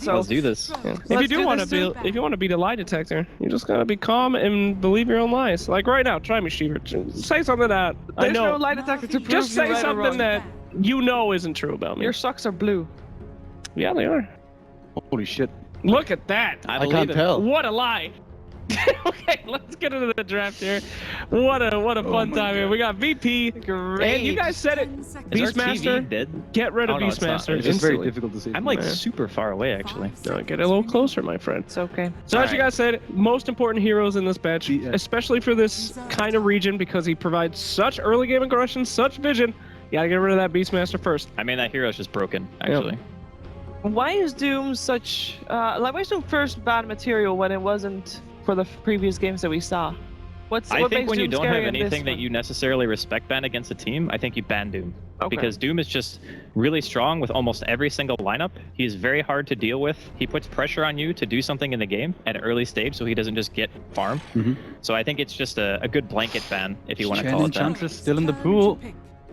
So let's do this. Yeah. If you want to be the lie detector, you just gotta be calm and believe your own lies. Like right now, try me, Sheever. Say something that I there's know. no lie detector to prove Just say you right or something wrong. that you know isn't true about me. Your socks are blue. Yeah, they are. Holy shit. Look at that. I can't tell. What a lie. Okay, let's get into the draft here. What a fun time here. We got VP. Great. And you guys said it. Is our Beastmaster. TV dead? Get rid of Oh, no, it's not. Beastmaster. It's just very instantly. difficult to see. I'm like Yeah. super far away, actually. No, get a little closer, my friend. It's okay. So as you guys said, most important heroes in this batch, Yeah. especially for this kind of region because he provides such early game aggression, such vision. You gotta get rid of that Beastmaster first. I mean, that hero's just broken, actually. Why is Doom such like why is Doom first bad material when it wasn't for the previous games that we saw? I what think makes when you Doom don't have scary in this anything that one? you necessarily respect ban against a team, I think you ban Doom. Okay. Because Doom is just really strong with almost every single lineup. He's very hard to deal with. He puts pressure on you to do something in the game at an early stage so he doesn't just get farmed. So I think it's just a good blanket ban, if you want to call it that. Enchantress still in the pool.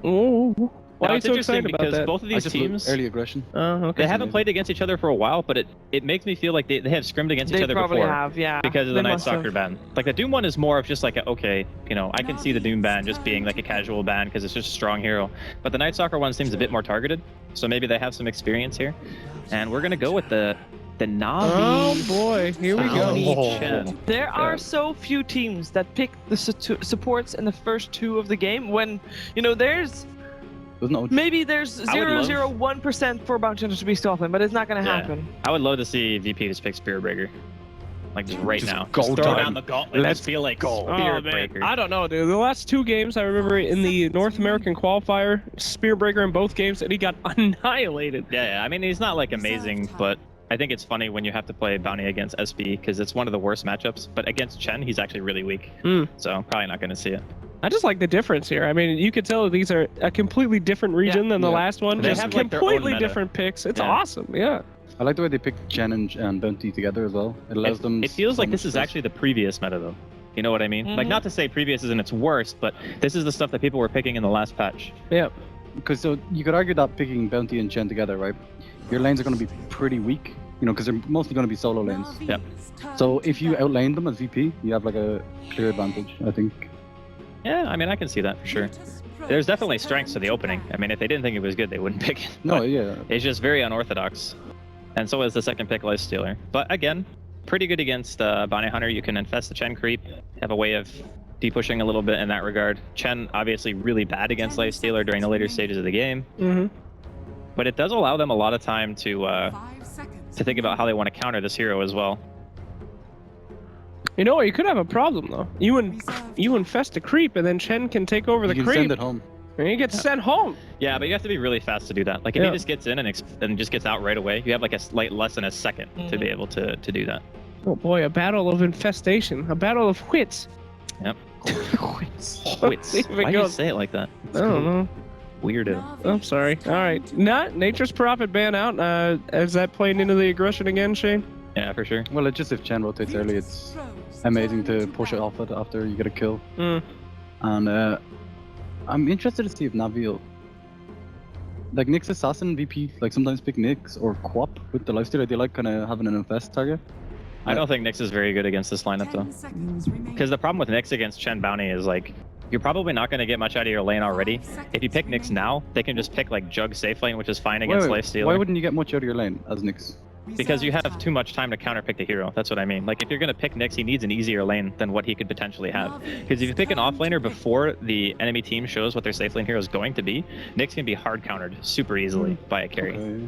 Ooh. Why Now, are you it's so interesting excited about because that? both of I these just teams, early aggression. Oh, okay. they haven't played against each other for a while, but it makes me feel like they have scrimmed against They each other probably before. have, yeah. Because of They the Night must have. Stalker ban. Like the Doom one is more of just like, okay, you know, I can see the Doom ban just being like a casual ban because it's just a strong hero. But the Night Stalker one seems a bit more targeted, so maybe they have some experience here. And we're gonna go with the Navi. Oh boy, here we go. Navi Chen. There are so few teams that pick the supports in the first two of the game when, you know, there's maybe there's I would love- 0.001% for Bounty Hunters to be Stoffman, but it's not going to Yeah. happen. I would love to see VP just pick Spear Breaker. Like just right Just now. go Just throw time. down the gauntlet. Let's Just feel like Oh, Spear man. Breaker. I don't know, dude. The last two games, I remember in the North American qualifier, Spearbreaker in both games, and he got annihilated. Yeah, I mean, he's not like amazing, but I think it's funny when you have to play Bounty against SB because it's one of the worst matchups. But against Chen, he's actually really weak. So I'm probably not going to see it. I just like the difference here. I mean, you could tell that these are a completely different region than the last one. They Just have, like, their own completely meta. different picks. It's Yeah. awesome, yeah. I like the way they picked Chen and Bounty together as well. It allows them. It feels so like much this is space. actually the previous meta, though. You know what I mean? Like, not to say previous isn't its worst, but this is the stuff that people were picking in the last patch. Yeah. Because so you could argue that picking Bounty and Chen together, right? Your lanes are going to be pretty weak, you know, because they're mostly going to be solo lanes. Yep. So if you outlane them as VP, you have like a clear advantage, I think. Yeah, I mean, I can see that for sure. There's definitely strengths to the opening. I mean, if they didn't think it was good, they wouldn't pick it. No, But yeah. It's just very unorthodox. And so is the second pick, Lifestealer. But again, pretty good against Bounty Hunter. You can infest the Chen creep, have a way of de-pushing a little bit in that regard. Chen, obviously really bad against Lifestealer during the later stages of the game. But it does allow them a lot of time to think about how they want to counter this hero as well. You know what? You could have a problem, though. You infest a creep, and then Chen can take over the You can creep. send it home. And he gets sent home. Yeah, but you have to be really fast to do that. Like if he just gets in and just gets out right away, you have like less than a second to be able to do that. Oh boy, a battle of infestation. A battle of wits. Yep. Wits. Wits. Why do you say it like that? I don't know. Weirdo. I'm sorry. All right. Nature's Prophet ban out. Is that playing into the aggression again, Shane? Yeah, for sure. Well, it's just if Chen rotates early, it's amazing to push it off it after you get a kill. And I'm interested to see if Navi will... Like Nyx Assassin VP, like sometimes pick Nyx or Quap with the lifesteal. They like kind of having an infest target. I don't think Nyx is very good against this lineup though. Because the problem with Nyx against Chen Bounty is like, you're probably not going to get much out of your lane already. If you pick Nyx now, they can just pick like Jug safe lane, which is fine against Lifestealer. Why wouldn't you get much out of your lane as Nyx? Because you have too much time to counterpick the hero. That's what I mean. Like if you're gonna pick Nyx, he needs an easier lane than what he could potentially have. Because if you pick an offlaner before the enemy team shows what their safe lane hero is going to be, Nyx can be hard countered super easily by a carry. Okay.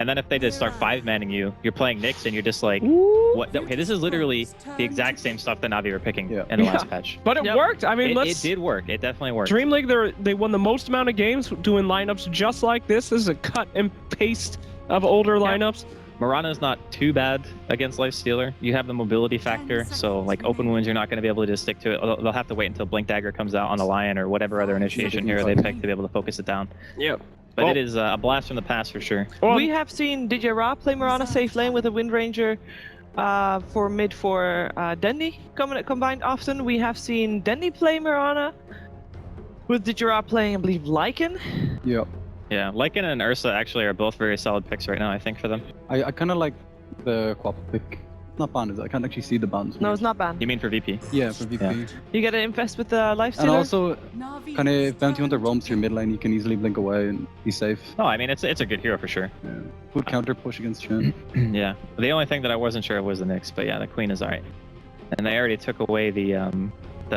And then if they just start 5-manning you, you're playing Nyx and you're just like, what? Okay, this is literally the exact same stuff that Navi were picking in the last patch. But it worked. I mean, it did work. It definitely worked. DreamLeague, they won the most amount of games doing lineups just like this. This is a cut and paste of older lineups. Mirana's not too bad against Lifestealer. You have the mobility factor, so like open wounds, you're not going to be able to just stick to it. They'll have to wait until Blink Dagger comes out on the Lion or whatever other initiation hero they pick to be able to focus it down. Yeah. But it is a blast from the past for sure. We have seen DJ Ra play Mirana safe lane with a Wind Ranger for mid for Dendi combined often. We have seen Dendi play Mirana with DJ Ra playing, I believe, Lycan. Yeah. Yeah, Lycan and Ursa actually are both very solid picks right now, I think, for them. I kind of like the Quap pick. It's not banned, is it? I can't actually see the bans. No, it's not banned. You mean for VP? Yeah, for VP. Yeah. You get to infest with the life And stealer. also, kind of if Bounty Hunter roams through mid lane, you can easily blink away and be safe. No, I mean, it's a good hero for sure. Yeah. Good counter push against Chen. Yeah. The only thing that I wasn't sure of was the Nyx, but yeah, the Queen is alright. And they already took away the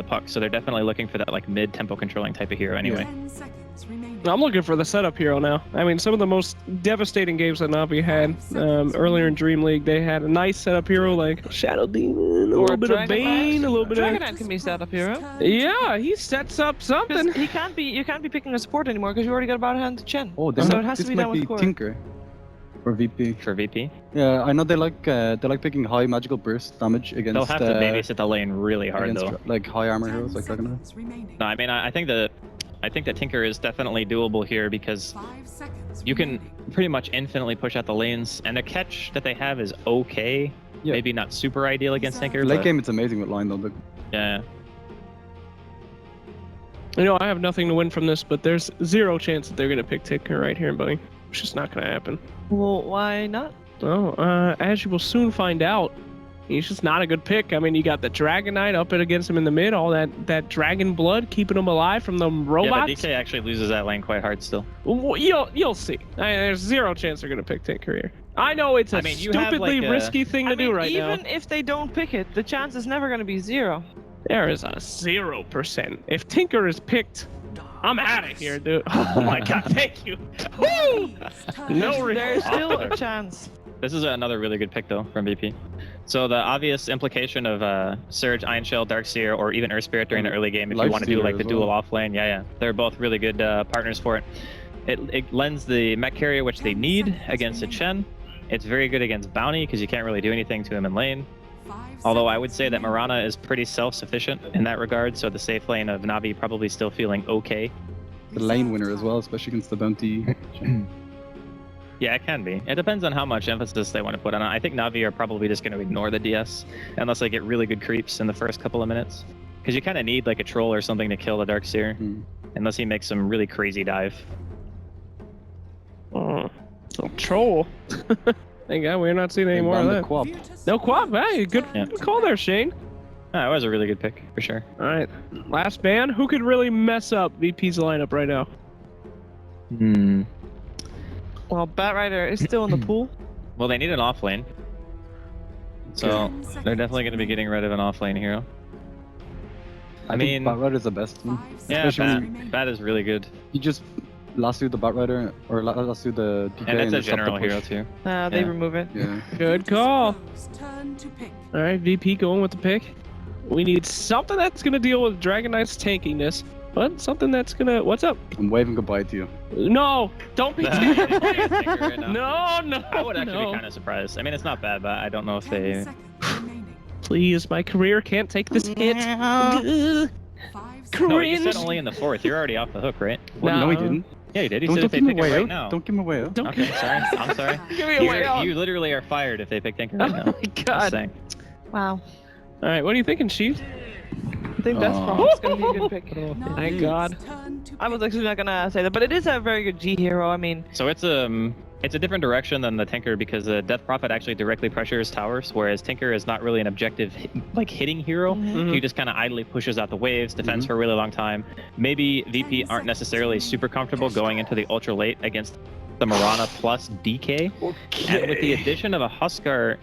puck, so they're definitely looking for that like mid-tempo controlling type of hero anyway. I'm looking for the setup hero now. I mean, some of the most devastating games that Navi had earlier in DreamLeague, they had a nice setup hero like Shadow Demon, a little bit of Bane, a little bit of... Dragonite can be set up hero. Yeah, he sets up something. He can't be. You can't be picking a support anymore because you already got about hand to Chen. Oh, this, So it has this to be might done with be core. Tinker. For VP. For VP, Yeah, I know they like picking high magical burst damage against. they'll have to babysit the lane really hard against though. like high armor heroes like Dragonite. No, I mean, I think that Tinker is definitely doable here because you can pretty much infinitely push out the lanes, and the catch that they have is okay. Yeah. Maybe not super ideal against Tinker. Late but game, it's amazing with line though. But yeah. You know, I have nothing to win from this, but there's zero chance that they're going to pick Tinker right here, buddy. It's just not going to happen. Well, why not? Well, as you will soon find out, he's just not a good pick. I mean, you got the Dragonite up it against him in the mid, all that dragon blood keeping him alive from the Yeah, robots. but DK actually loses that lane quite hard still. Well, you'll see. There's zero chance they're going to pick Tinker here. I know it's a You have, stupidly like, risky thing to do right now. Even if they don't pick it, the chance is never going to be 0. There is a 0%. If Tinker is picked, I'm out of here, dude. Oh my god, thank you. Woo! No, There's still a chance. This is another really good pick though from VP. So the obvious implication of Surge, Iron Shell, Darkseer, or even Earth Spirit during the early game, if you want to do Lifestealer like the as dual well. off lane, yeah, they're both really good partners for it. It lends the mech carrier which they need against a Chen. It's very good against Bounty because you can't really do anything to him in lane. Although I would say that Mirana is pretty self-sufficient in that regard, so the safe lane of Navi probably still feeling okay. the lane winner as well, especially against the Bounty. Yeah, it can be. It depends on how much emphasis they want to put on it. I think Navi are probably just going to ignore the DS unless they get really good creeps in the first couple of minutes. Because you kind of need like a troll or something to kill the Darkseer, unless he makes some really crazy dive. Oh, troll. Thank God we're not seeing any more of Ban the that. Quap. No Quap, hey, good call there, Shane. That was a really good pick, for sure. All right, last ban. Who could really mess up VP's lineup right now? Well, Batrider is still in the pool. Well, they need an off lane. So they're definitely going to be getting rid of an off lane hero. I mean, Batrider is the best one. yeah, Especially when Bat is really good. you just lasso the Batrider or lasso the DK And it's a just stop the general push. hero too. They Yeah. remove it. Yeah. Good call. All right, VP going with the pick. We need something that's going to deal with Dragonite's tankiness, but something that's going to... What's up? I'm waving goodbye to you. No, don't be... Right now. No, I would actually be kind of surprised. I mean, it's not bad, but I don't know if they... Please, my career can't take this hit. No, you Cringe. said only in the 4th. You're already off the hook, right? Well, no, he didn't. Yeah, you did. You Don't said if they give me pick it away right out. now. Don't give me away out. Don't Okay, sorry. I'm sorry. give me a way out. You literally are fired if they pick Tinker right Oh now. my Just god. saying. Wow. All right, what are you thinking, Chief? I think that's probably going to be a good pick. Thank God. I was actually not going to say that, but it is a very good G hero. I mean, So it's a different direction than the Tinker because the Death Prophet actually directly pressures towers, whereas Tinker is not really an objective hitting hero. He just kind of idly pushes out the waves, defends for a really long time. Maybe VP aren't necessarily super comfortable going into the ultra late against the Mirana plus DK. And with the addition of a Huskar...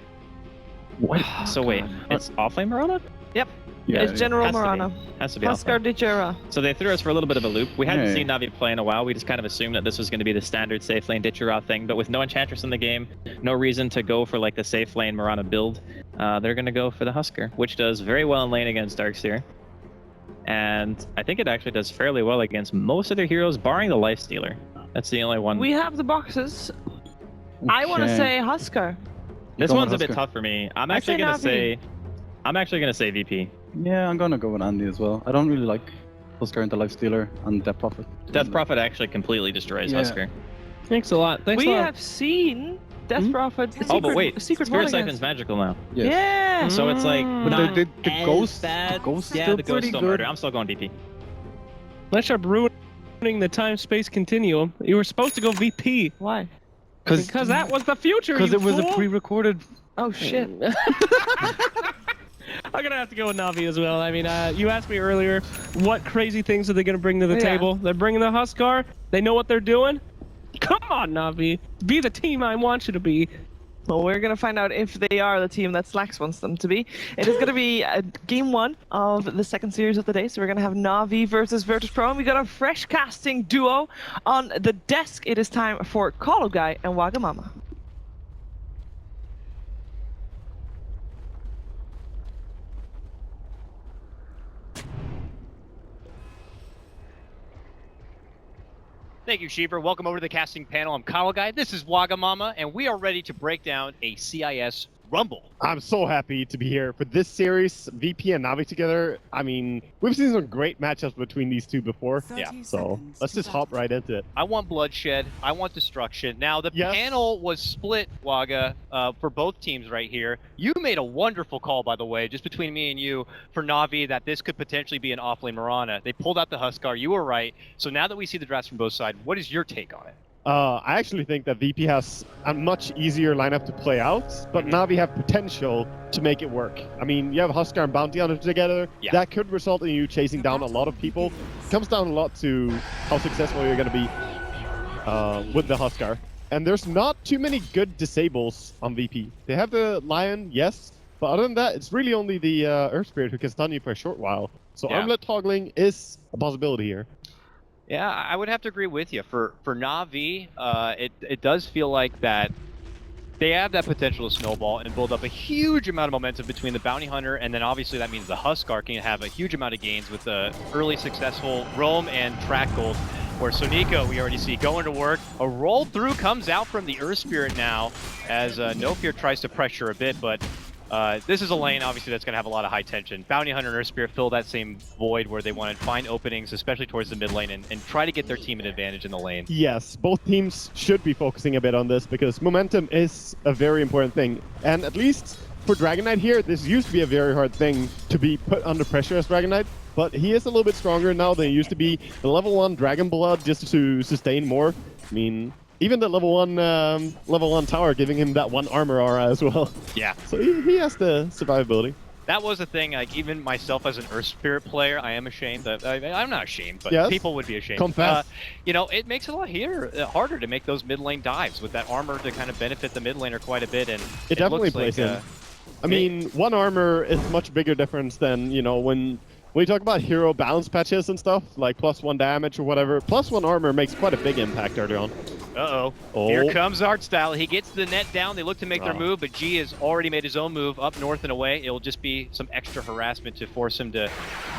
What? So wait, it's offlane Mirana? yep. Yeah, it's General has to be. Morana. Has to be Huskar offlane. Ditchera. So they threw us for a little bit of a loop. We hadn't Yeah. seen Navi play in a while. We just kind of assumed that this was going to be the standard safe lane Ditchera thing. But with no Enchantress in the game, no reason to go for like the safe lane Mirana build. They're going to go for the Huskar, which does very well in lane against Darkseer. And I think it actually does fairly well against most of their heroes, barring the Lifestealer. That's the only one. We have the boxes. I want to Okay. say Huskar. This Going one's a Huskar. bit tough for me. I'm I actually say going to Navi. say... I'm actually going to say VP. Yeah, I'm gonna go with Andy as well. I don't really like Huskar into Lifestealer and Death Prophet. Death Prophet actually completely destroys Yeah. Huskar. Thanks a lot. Thanks We a lot. have seen Death Prophet. Oh, but wait. Secret Spirit one Siphon's against. magical now. Yes. Yeah. So it's like But not the as ghost- bad. the ghost is yeah, still the ghost pretty still good. murder. I'm still going DP. Let's start ruining the time-space continuum. You were supposed to go VP. Why? Because that was the future, Because you it was fool. a pre-recorded. Oh shit. I'm gonna have to go with Na'Vi as well. I mean, you asked me earlier, what crazy things are they gonna bring to the table? They're bringing the Huskar. They know what they're doing. Come on, Na'Vi. Be the team I want you to be. Well, we're going to find out if they are the team that Slacks wants them to be. It is going to be game 1 of the second series of the day. So we're going to have Na'Vi versus Virtus.Pro. And we got a fresh casting duo on the desk. It is time for Call Up Guy and Wagamama. Thank you, Sheever. Welcome over to the casting panel. I'm Kyle Guy. This is Wagamama, and we are ready to break down a CIS Rumble. I'm so happy to be here for this series, VP and Na'Vi together. I mean, we've seen some great matchups between these two before. Yeah. So let's just hop right into it. I want bloodshed. I want destruction. Now, the panel was split, Waga, for both teams right here. You made a wonderful call, by the way, just between me and you, for Na'Vi, that this could potentially be an off-lane Mirana. They pulled out the Huskar. You were right. So now that we see the drafts from both sides, what is your take on it? I actually think that VP has a much easier lineup to play out, but Na'Vi have potential to make it work. I mean, you have Huskar and Bounty Hunter together. Yeah. That could result in you chasing down a lot of people. It comes down a lot to how successful you're going to be with the Huskar. And there's not too many good disables on VP. They have the Lion, yes, but other than that, it's really only the Earth Spirit who can stun you for a short while. So armlet toggling is a possibility here. Yeah, I would have to agree with you. For Na'Vi, it does feel like that they have that potential to snowball and build up a huge amount of momentum between the Bounty Hunter, and then obviously that means the Huskar can have a huge amount of gains with the early successful roam and track gold. Where Sonico, we already see going to work. A roll through comes out from the Earth Spirit now as No Fear tries to pressure a bit, but this is a lane, obviously, that's going to have a lot of high tension. Bounty Hunter and Earth Spirit fill that same void where they want to find openings, especially towards the mid lane, and try to get their team an advantage in the lane. Yes, both teams should be focusing a bit on this because momentum is a very important thing. And at least for Dragon Knight here, this used to be a very hard thing to be put under pressure as Dragon Knight, but he is a little bit stronger now than he used to be. The level 1 Dragon Blood just to sustain more. I mean, even the level 1 tower giving him that 1 armor aura as well. Yeah. So he has the survivability. That was a thing, like, even myself as an Earth Spirit player, I am ashamed. I'm not ashamed, but people would be ashamed. Confess. You know, it makes it a lot harder to make those mid lane dives with that armor to kind of benefit the mid laner quite a bit. And it definitely plays in. I mean, 1 armor is much bigger difference than, you know, when we talk about hero balance patches and stuff, like +1 damage or whatever, +1 armor makes quite a big impact early on. Uh-oh. Here comes Artstyle. He gets the net down. They look to make their move, but G has already made his own move up north and away. It'll just be some extra harassment to force him to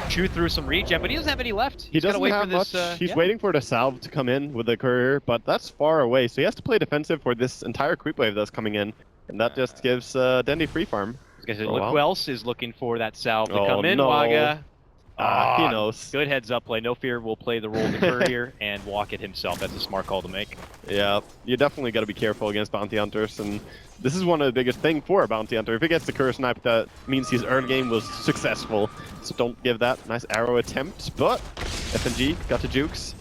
chew through some regen, but he doesn't have any left. He doesn't have much. He's waiting for the salve to come in with the courier, but that's far away, so he has to play defensive for this entire creep wave that's coming in, and that just gives Dendi free farm. Look who else is looking for that salve to come in, Waga. He knows. Good heads up play. No Fear will play the role of the courier and walk it himself. That's a smart call to make. Yeah, you definitely got to be careful against bounty hunters, and this is one of the biggest things for a bounty hunter. If he gets the curse snipe, that means his early game was successful. So don't give that nice arrow attempt. But FNG got the jukes.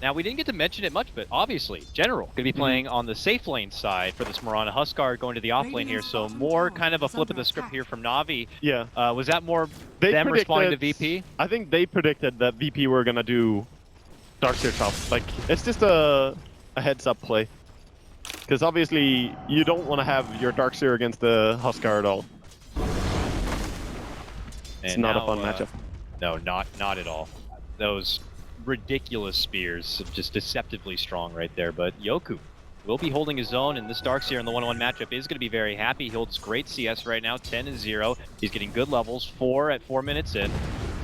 Now, we didn't get to mention it much, but obviously, General going to be playing on the safe lane side for this Mirana. Huskar going to the off lane here, so more kind of a flip of the script here from Na'Vi. Yeah. Was that more them responding to VP? I think they predicted that VP were going to do Darkseer top. Like, it's just a heads-up play. Because obviously, you don't want to have your Darkseer against the Huskar at all. It's not a fun matchup. No, not at all. Those ridiculous spears, just deceptively strong right there, but Yoku will be holding his own, and this Darkseer in the 1-on-1 matchup is going to be very happy. He holds great CS right now, 10-0. He's getting good levels, 4 at 4 minutes in,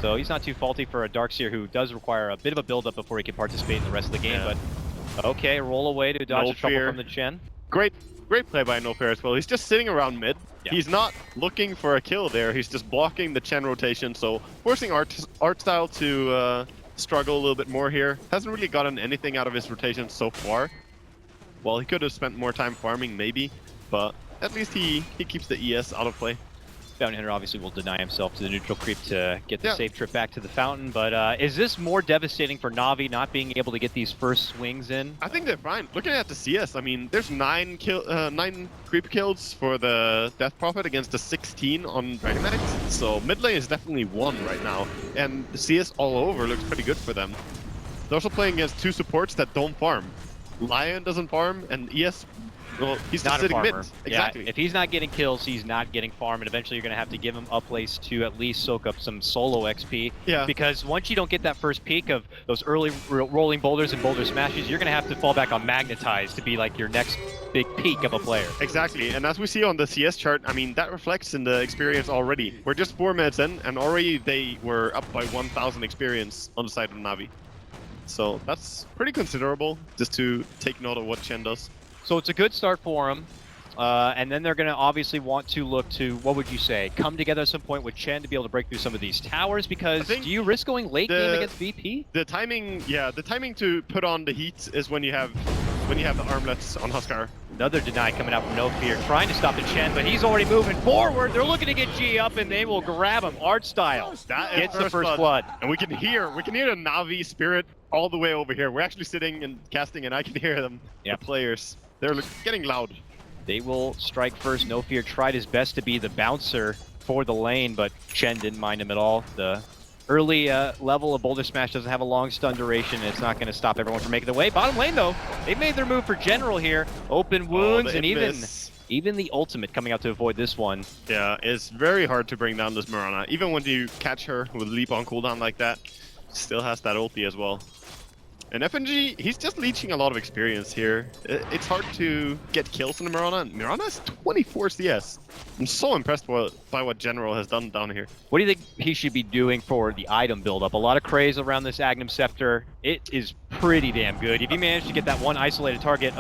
so he's not too faulty for a Darkseer who does require a bit of a build-up before he can participate in the rest of the game, but okay, roll away to dodge the trouble from the Chen. Great play by No Fear as well. He's just sitting around mid. Yeah. He's not looking for a kill there, he's just blocking the Chen rotation, so forcing Artstyle to struggle a little bit more here. Hasn't really gotten anything out of his rotation so far. Well, he could have spent more time farming maybe, but at least he keeps the ES out of play. Bounty Hunter obviously will deny himself to the neutral creep to get the safe trip back to the fountain, but is this more devastating for Na'Vi not being able to get these first swings in? I think they're fine. Looking at the CS, I mean, there's 9 creep kills for the Death Prophet against the 16 on Dragon Knight, so mid lane is definitely 1 right now, and the CS all over looks pretty good for them. They're also playing against 2 supports that don't farm. Lion doesn't farm, and ES, well, he's Not just sitting a mid. farmer. Exactly. Yeah, if he's not getting kills, he's not getting farm, and eventually you're going to have to give him a place to at least soak up some solo XP. Yeah. Because once you don't get that first peak of those early rolling boulders and boulder smashes, you're going to have to fall back on Magnetize to be like your next big peak of a player. Exactly, and as we see on the CS chart, I mean, that reflects in the experience already. We're just 4 minutes in, and already they were up by 1,000 experience on the side of Na'Vi. So that's pretty considerable, just to take note of what Chen does. So it's a good start for him. And then they're going to obviously want to look to, what would you say, come together at some point with Chen to be able to break through some of these towers, because do you risk going late game against VP? The timing, yeah, the timing to put on the heat is when you have the armlets on Huskar. Another deny coming out from No Fear, trying to stop the Chen, but he's already moving forward. They're looking to get G up, and they will grab him. Art style gets the first blood. And we can hear the Na'Vi spirit all the way over here. We're actually sitting and casting, and I can hear them, the players. They're getting loud. They will strike first. No Fear tried his best to be the bouncer for the lane, but Chen didn't mind him at all. The early level of Boulder Smash doesn't have a long stun duration. It's not going to stop everyone from making the way. Bottom lane, though, they've made their move for General here. Open wounds, and even the ultimate coming out to avoid this one. Yeah, it's very hard to bring down this Mirana. Even when you catch her with leap on cooldown like that, still has that ulti as well. And FNG, he's just leeching a lot of experience here. It's hard to get kills in the Mirana. Mirana has 24 CS. I'm so impressed by what General has done down here. What do you think he should be doing for the item build-up? A lot of craze around this Agnum Scepter. It is pretty damn good. If you manage to get that one isolated target,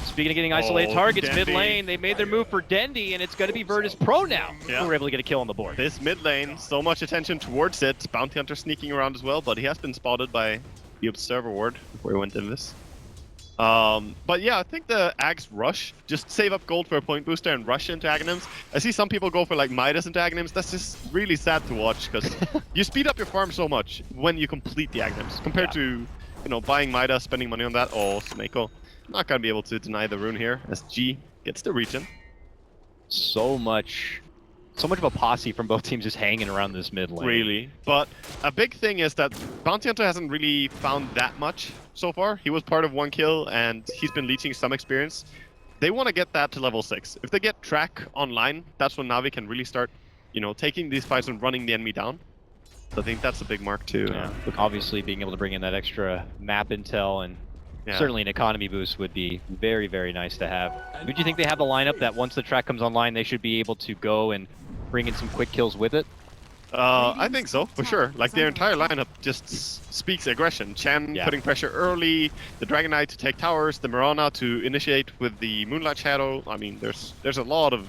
speaking of getting isolated targets, Dendy. mid lane, they made their move for Dendy, and it's going to be Virtus.Pro now. Yeah. Who were able to get a kill on the board. This mid lane, so much attention towards it. Bounty Hunter sneaking around as well, but he has been spotted by the Observer Ward before he went in this. But yeah, I think the Ags rush, just save up gold for a point booster and rush into Aghanims. I see some people go for like Midas into Aghanims. That's just really sad to watch, because you speed up your farm so much when you complete the Aghanims compared to, you know, buying Midas, spending money on that. Oh, Snako. Not gonna be able to deny the rune here as G gets the region. So much of a posse from both teams just hanging around this mid lane. Really. But a big thing is that Bounty Hunter hasn't really found that much so far. He was part of 1 kill, and he's been leeching some experience. They want to get that to level 6. If they get track online, that's when Na'Vi can really start, you know, taking these fights and running the enemy down. So I think that's a big mark too. Obviously, being able to bring in that extra map intel and certainly an economy boost would be very, very nice to have. Do you think they have the lineup that once the track comes online, they should be able to go and bring in some quick kills with it? I think so, for sure. Like, their entire lineup just speaks aggression. Chen putting pressure early, the Dragon Knight to take towers, the Mirana to initiate with the Moonlight Shadow. I mean, there's a lot of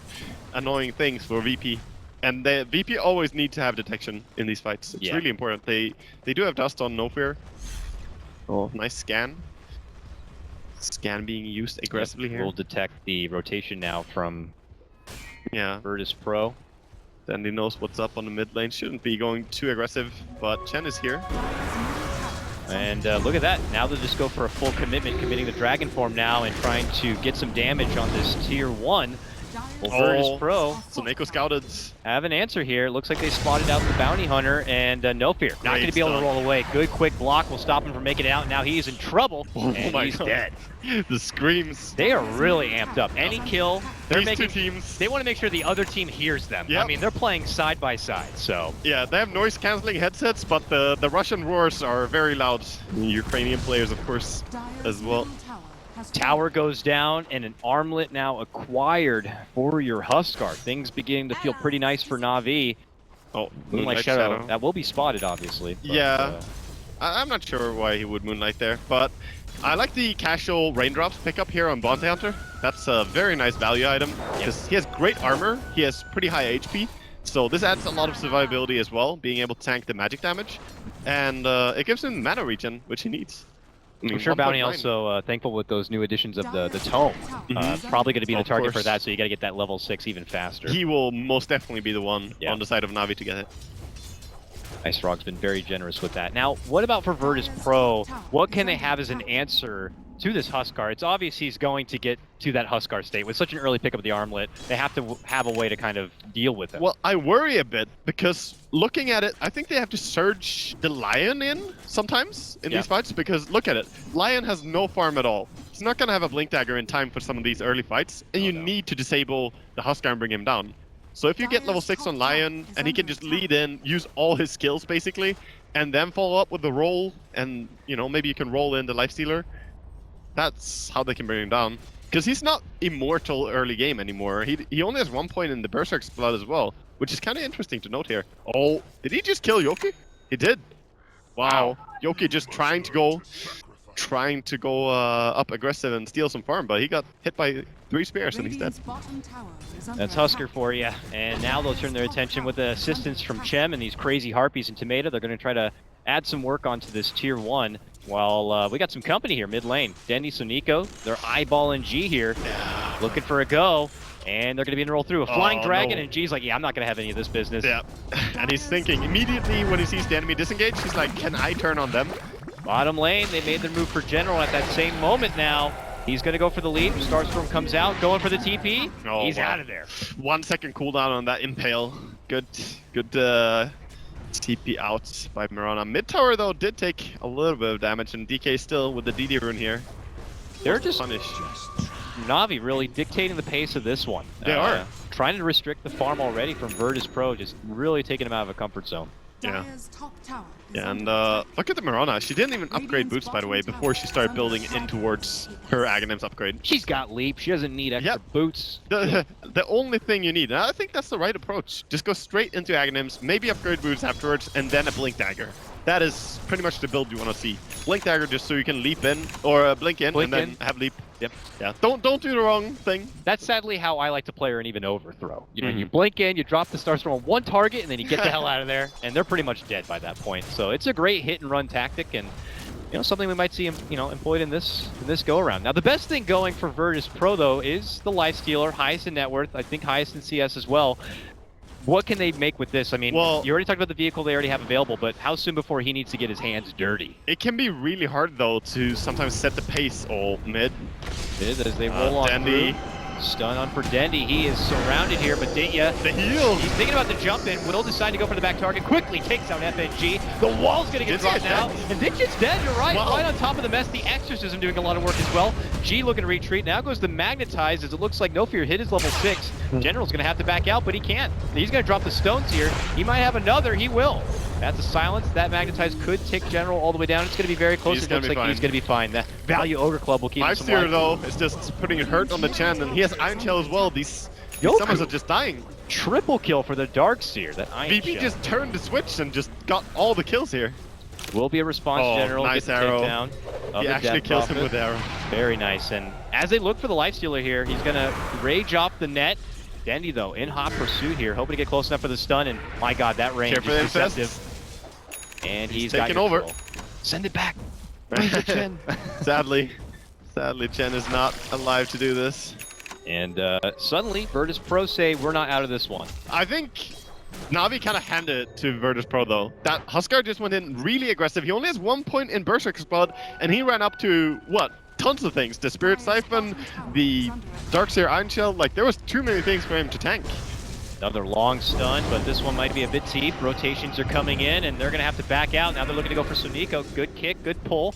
annoying things for VP. And the VP always need to have detection in these fights. It's really important. They do have Dust on No Fear. Oh, nice scan. Scan being used aggressively here. We'll detect the rotation now from Virtus.Pro. Then he knows what's up on the mid lane. Shouldn't be going too aggressive, but Chen is here. And look at that. Now they'll just go for a full commitment, committing the Dragon Form now and trying to get some damage on this tier 1. Well, Virtus.Pro. So Neko scouted. Have an answer here. Looks like they spotted out the Bounty Hunter, and No Fear. Not going to be able to roll away. Good quick block will stop him from making it out. Now he's in trouble, and he's dead. The screams. They are really amped up. Any kill, These two teams. they want to make sure the other team hears them. Yep. I mean, they're playing side by side, so. Yeah, they have noise cancelling headsets, but the Russian roars are very loud. Ukrainian players, of course, as well. Tower goes down, and an armlet now acquired for your Huskar. Things beginning to feel pretty nice for Na'Vi. Oh, Moonlight Shadow. That will be spotted, obviously. But, yeah, I'm not sure why he would Moonlight there, but I like the casual Raindrops pickup here on Bounty Hunter. That's a very nice value item, because he has great armor, he has pretty high HP, so this adds a lot of survivability as well, being able to tank the magic damage, and it gives him mana regen, which he needs. I'm sure Bounty also thankful with those new additions of the tome. Probably going to be the target for that, so you got to get that level 6 even faster. He will most definitely be the one on the side of Na'Vi to get it. Ice Frog's been very generous with that. Now, what about for Virtus.Pro? What can they have as an answer to this Huskar? It's obvious he's going to get to that Huskar state. With such an early pick of the armlet, they have to have a way to kind of deal with it. Well, I worry a bit, because looking at it, I think they have to surge the Lion in sometimes in these fights, because look at it. Lion has no farm at all. He's not going to have a Blink Dagger in time for some of these early fights, and you need to disable the Huskar and bring him down. So if you get level 6 on Lion, and he can just lead in, use all his skills basically, and then follow up with the roll, and you know, maybe you can roll in the Lifestealer, that's how they can bring him down. Because he's not immortal early game anymore. He only has 1 point in the Berserk's blood as well, which is kind of interesting to note here. Oh, did he just kill Yoki? He did. Wow. Yoki just trying to go up aggressive and steal some farm, but he got hit by 3 spears and he's dead. That's Huskar for you. And now they'll turn their attention with the assistance from Chem and these crazy Harpies and Tomato. They're going to try to add some work onto this tier 1. While we got some company here mid lane. Dendi, Sonico, they're eyeballing G here, looking for a go. And they're going to be in a roll through. A Flying Dragon, and G's like, yeah, I'm not going to have any of this business. Yeah, and he's thinking, immediately when he sees the enemy disengage, he's like, can I turn on them? Bottom lane, they made their move for General at that same moment now. He's going to go for the lead. Starstorm comes out, going for the TP. He's out of there. 1 second cooldown on that Impale. Good TP out by Mirana. Mid tower, though, did take a little bit of damage, and DK still with the DD rune here. They're just punished. Na'Vi really dictating the pace of this one. They are. Trying to restrict the farm already from Virtus.Pro, just really taking him out of a comfort zone. Yeah. Yeah, and look at the Mirana. She didn't even upgrade boots, by the way, before she started building in towards her Aghanim's upgrade. She's got leap. She doesn't need extra boots. The only thing you need, and I think that's the right approach. Just go straight into Aghanim's, maybe upgrade boots afterwards, and then a Blink Dagger. That is pretty much the build you want to see. Blink Dagger just so you can leap in, or blink in, and then have leap. Yep. Yeah. Don't do the wrong thing. That's sadly how I like to play her in even overthrow. You know, you blink in, you drop the Starstorm on one target, and then you get the hell out of there, and they're pretty much dead by that point. So it's a great hit and run tactic, and you know, something we might see employed in this go around. Now the best thing going for Virtus.Pro though is the Lifestealer, highest in net worth, I think highest in CS as well. What can they make with this? I mean, you already talked about the vehicle they already have available, but how soon before he needs to get his hands dirty? It can be really hard, though, to sometimes set the pace all mid. It is, as they roll on Dendi. Stun on for Dendi. He is surrounded here, but Ditya, the heal. He's thinking about the jump in. Will decide to go for the back target. Quickly takes out FNG. The wall's going to get dropped now. And Ditya's dead, you're right. Wow. Right on top of the mess. The Exorcism doing a lot of work as well. G looking to retreat. Now goes the Magnetize, as it looks like No Fear hit his level 6. General's going to have to back out, but he can't. He's going to drop the stones here. He might have another. He will. That's a silence. That Magnetize could take General all the way down. It's going to be very close. It looks like he's going to be fine. That Value Ogre Club will keep him some life. though, is just putting a hurt on the Chen, and he has Iron Shell as well. These summons are just dying. Triple kill for the Darkseer. That Iron VP Shell. just turned the switch and just got all the kills here. Will be a response. General. Nice arrow. Down he actually kills him with arrow. Very nice. And as they look for the Lifestealer here, he's going to rage off the net. Dendi, though, in hot pursuit here, hoping to get close enough for the stun. And my God, that range is deceptive. And he's taking over. Send it back. Sadly, Chen is not alive to do this. And suddenly, Virtus.Pro say we're not out of this one. I think Na'Vi kind of handed it to Virtus.Pro though. That Huskar just went in really aggressive. He only has 1 point in Berserk's blood, and he ran up to what? Tons of things. The Spirit Siphon, the Darkseer Iron Shell. Like there was too many things for him to tank. Another long stun, but this one might be a bit deep. Rotations are coming in, and they're going to have to back out. Now they're looking to go for Sonico. Good kick, good pull.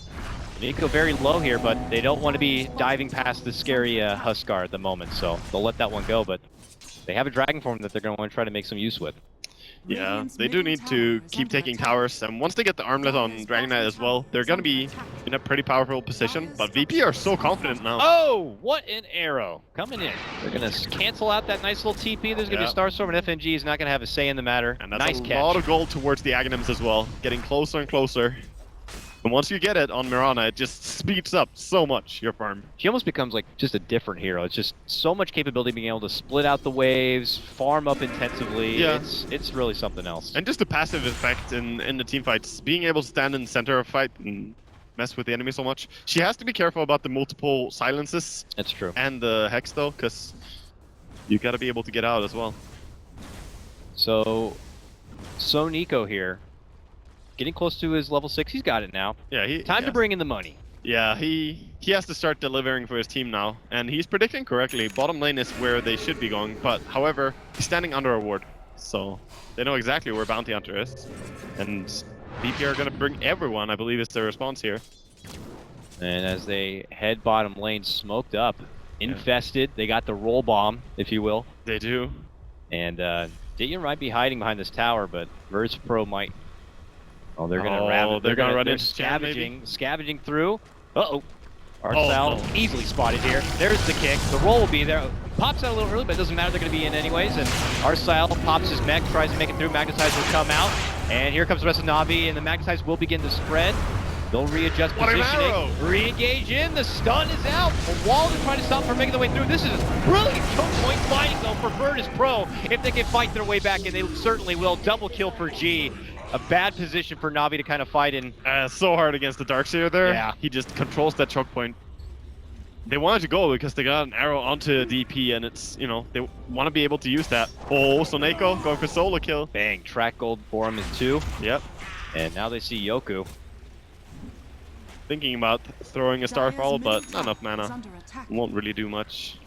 Sonico very low here, but they don't want to be diving past the scary Huskar at the moment, so they'll let that one go. But they have a Dragon Form that they're going to want to try to make some use with. Yeah, they do need to keep taking towers, and once they get the armlet on Dragon Knight as well, they're going to be in a pretty powerful position, but VP are so confident now. Oh, what an arrow. Coming in. They're going to cancel out that nice little TP. There's going to be a Starstorm, and FNG is not going to have a say in the matter. And that's nice a catch. lot of gold towards the Aghanims as well, getting closer and closer. And once you get it on Mirana, it just speeds up so much your farm. She almost becomes like just a different hero. It's just so much capability being able to split out the waves, farm up intensively. Yeah. It's really something else. And just the passive effect in the team fights, being able to stand in the center of fight and mess with the enemy so much. She has to be careful about the multiple silences That's true. and the Hex though, because you gotta be able to get out as well. So Nico here, getting close to his level 6. He's got it now. Yeah, Time to bring in the money. Yeah, he has to start delivering for his team now, and he's predicting correctly. Bottom lane is where they should be going, but however, he's standing under a ward, so they know exactly where Bounty Hunter is, and BP are gonna bring everyone, I believe, is their response here. And as they head bottom lane, smoked up, infested. They got the roll bomb, if you will. They do. And Ditya might be hiding behind this tower, but Virtus.Pro might. Oh, they're gonna run. They're gonna run they're into Jan, maybe? scavenging through. Uh-oh. Arcel easily spotted here. There's the kick. The roll will be there. Pops out a little early, but it doesn't matter. They're going to be in anyways. And Arcel pops his mech, tries to make it through. Magnetize will come out. And here comes the rest of Na'Vi, and the Magnetize will begin to spread. They'll readjust positioning. Re-engage in. The stun is out. A wall is trying to stop from making their way through. This is brilliant choke point fighting, though, for Virtus.Pro. If they can fight their way back, and they certainly will. Double kill for G. A bad position for Na'Vi to kind of fight in. So hard against the Darkseer there. Yeah. He just controls that choke point. They wanted to go because they got an arrow onto DP, and it's, you know, they want to be able to use that. Oh, Soneko going for solo kill. Bang, track gold for him is 2. Yep. And now they see Yoku. Thinking about throwing a Starfall, but not enough mana. Won't really do much.